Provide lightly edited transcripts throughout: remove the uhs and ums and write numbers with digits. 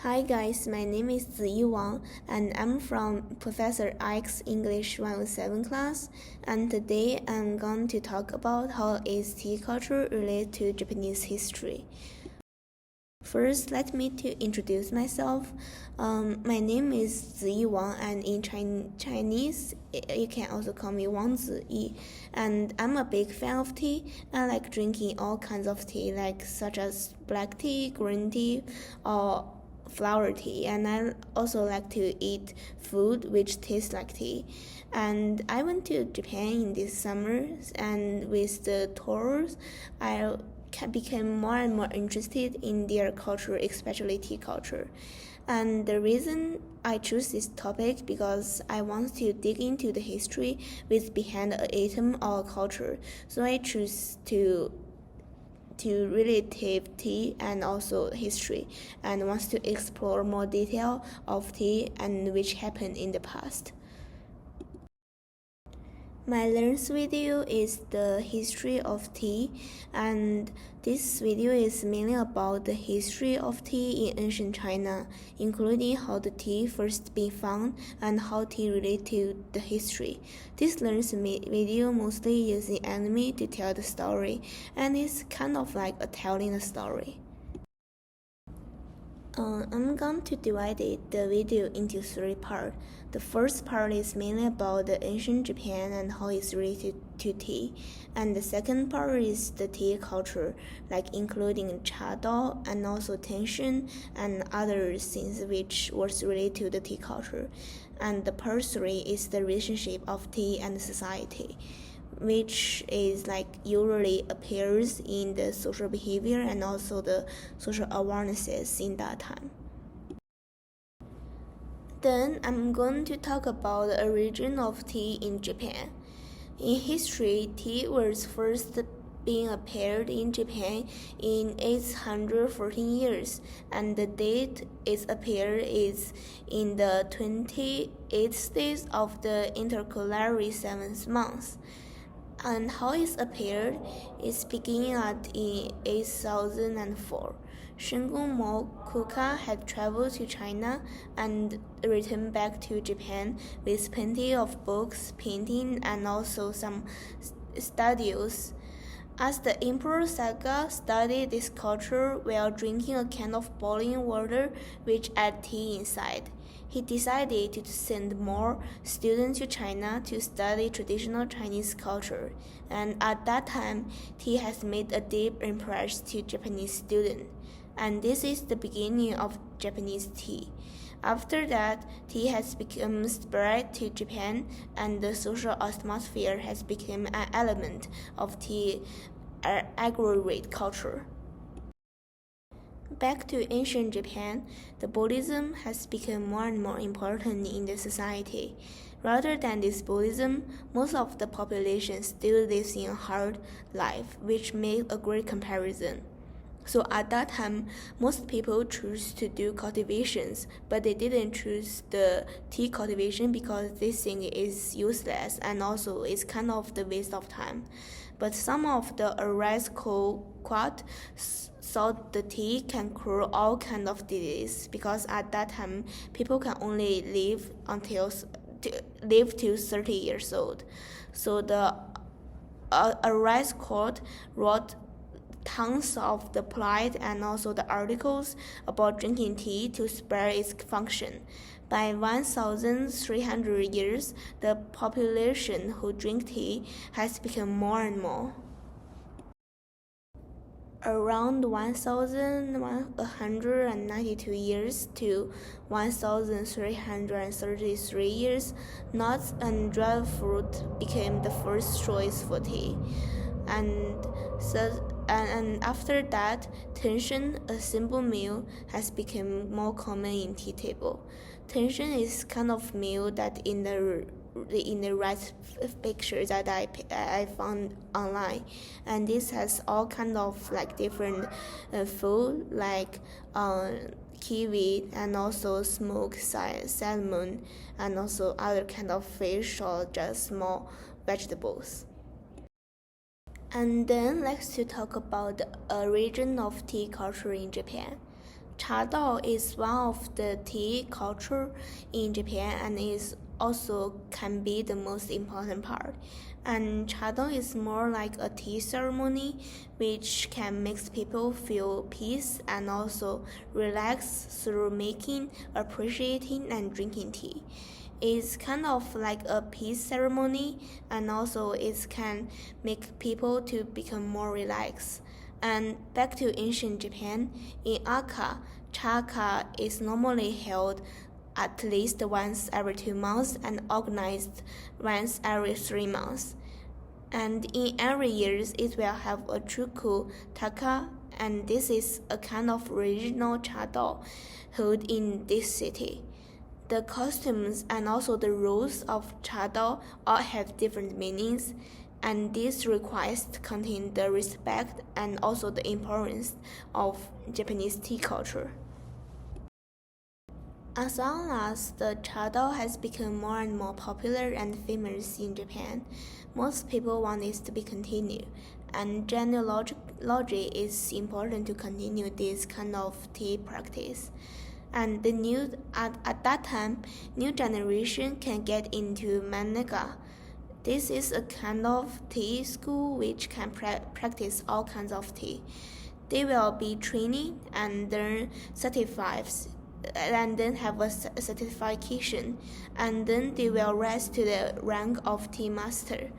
Hi guys, my name is Ziyi Wang and I'm from Professor Ike's English 107 class, and today I'm going to talk about how is tea culture related to Japanese history. First, let me to introduce myself. My name is Ziyi Wang, and in Chinese, you can also call me Wang Ziyi. And I'm a big fan of tea. I like drinking all kinds of tea, such as black tea, green tea, or flower tea. And I also like to eat food which tastes like tea. And I went to Japan in this summer, and with the tours, I became more and more interested in their culture, especially tea culture. And the reason I choose this topic because I want to dig into the history with behind an item or culture. So I choose to relate tea and also history, and wants to explore more detail of tea and which happened in the past. My last video is the history of tea, and this video is mainly about the history of tea in ancient China, including how the tea first been found and how tea related to the history. This learns video mostly using anime to tell the story, and it's kind of like a telling a story. I'm going to divide the video into three parts. The first part is mainly about the ancient Japan and how it's related to tea. And the second part is the tea culture, including chado and also tension and other things which was related to the tea culture. And the part three is the relationship of tea and society, which is usually appears in the social behavior and also the social awarenesses in that time. Then I'm going to talk about the origin of tea in Japan. In history, tea was first being appeared in Japan in 814 years, and the date it appeared is in the 28th days of the intercalary 7th month. And how it appeared is beginning in 8004. Shingon Mokuka had traveled to China and returned back to Japan with plenty of books, painting, and also some studios. As the Emperor Saga studied this culture while drinking a can of boiling water which had tea inside, he decided to send more students to China to study traditional Chinese culture, and at that time, tea has made a deep impression to Japanese students, and this is the beginning of Japanese tea. After that, tea has become spread to Japan, and the social atmosphere has become an element of tea aggregate culture. Back to ancient Japan, the Buddhism has become more and more important in the society. Rather than this Buddhism, most of the population still lives in a hard life, which makes a great comparison. So at that time, most people choose to do cultivations, but they didn't choose the tea cultivation because they think it is useless and also it's kind of the waste of time. But some of the aristocrats thought the tea can cure all kinds of disease because at that time people can only live till 30 years old. So the aristocrat wrote tons of the plight and also the articles about drinking tea to spread its function. By 1,300 years, the population who drink tea has become more and more. Around 1,192 years to 1,333 years, nuts and dried fruit became the first choice for tea. And after that, tension, a simple meal, has become more common in tea table. Tension is kind of meal that in the right picture that I found online, and this has all kind of different food kiwi and also smoked salmon and also other kind of fish or just small vegetables. And then let's talk about the origin of tea culture in Japan. Chadao is one of the tea culture in Japan and is also can be the most important part. And Chadao is more like a tea ceremony which can make people feel peace and also relax through making, appreciating and drinking tea. It's kind of like a peace ceremony and also it can make people to become more relaxed. And back to ancient Japan, in Aka, Chaka is normally held at least once every 2 months and organized once every 3 months. And in every year, it will have a Chuku Taka, and this is a kind of regional chadao held in this city. The costumes and also the rules of chadao all have different meanings, and these requests contain the respect and also the importance of Japanese tea culture. As long as the chadao has become more and more popular and famous in Japan, most people want it to be continued, and genealogy is important to continue this kind of tea practice. And at that time, new generation can get into Managa. This is a kind of tea school which can practice all kinds of tea. They will be training and learn certificates and then have a certification, and then they will rise to the rank of tea master.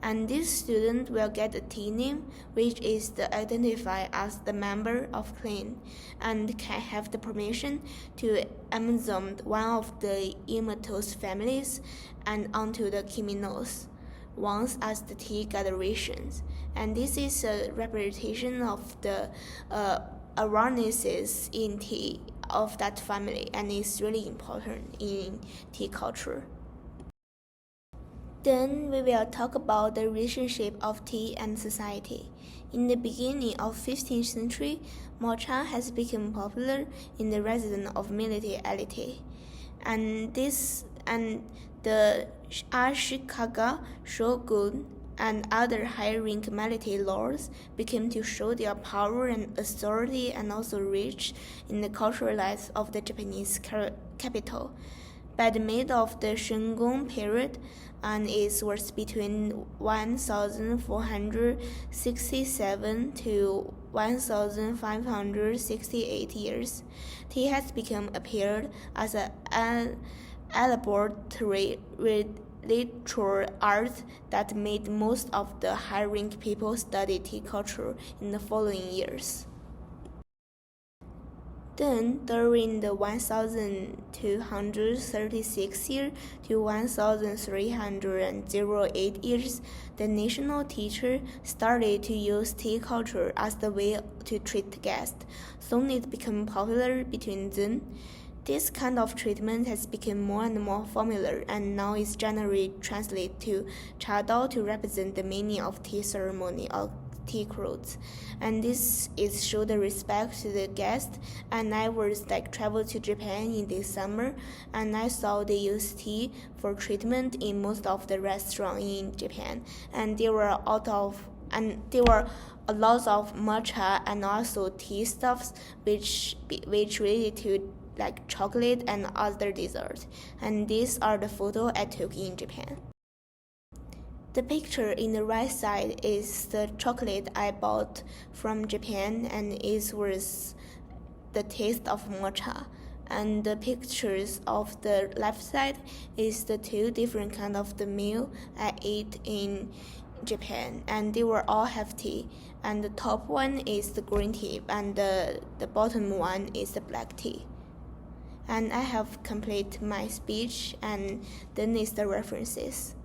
And this student will get a tea name, which is identified as the member of clan, and can have the permission to Amazon one of the Yamato's families and onto the Kiminos, once as the tea generations. And this is a representation of the awarenesses in tea of that family, and is really important in tea culture. Then we will talk about the relationship of tea and society. In the beginning of 15th century, matcha has become popular in the residence of military elite, and the Ashikaga shogun and other high-rank military lords became to show their power and authority and also reach in the cultural life of the Japanese capital. By the mid of the Shogun period, and it was between 1467 to 1568 years, tea has become appeared as an elaborate literature art that made most of the high-rank people study tea culture in the following years. Then, during the 1236 year to 1308 years, the national teacher started to use tea culture as the way to treat guests. Soon it became popular between them. This kind of treatment has become more and more familiar, and now is generally translated to chadao to represent the meaning of tea ceremony or tea crowds. And this is show the respect to the guest. And I was travel to Japan in this summer, and I saw they use tea for treatment in most of the restaurants in Japan, and there were a lot of matcha and also tea stuffs which related to chocolate and other desserts. And these are the photos I took in Japan. The picture in the right side is the chocolate I bought from Japan, and it was the taste of matcha. And the pictures of the left side is the two different kind of the meal I ate in Japan, and they were all have tea. And the top one is the green tea, and the bottom one is the black tea. And I have completed my speech, and then is the references.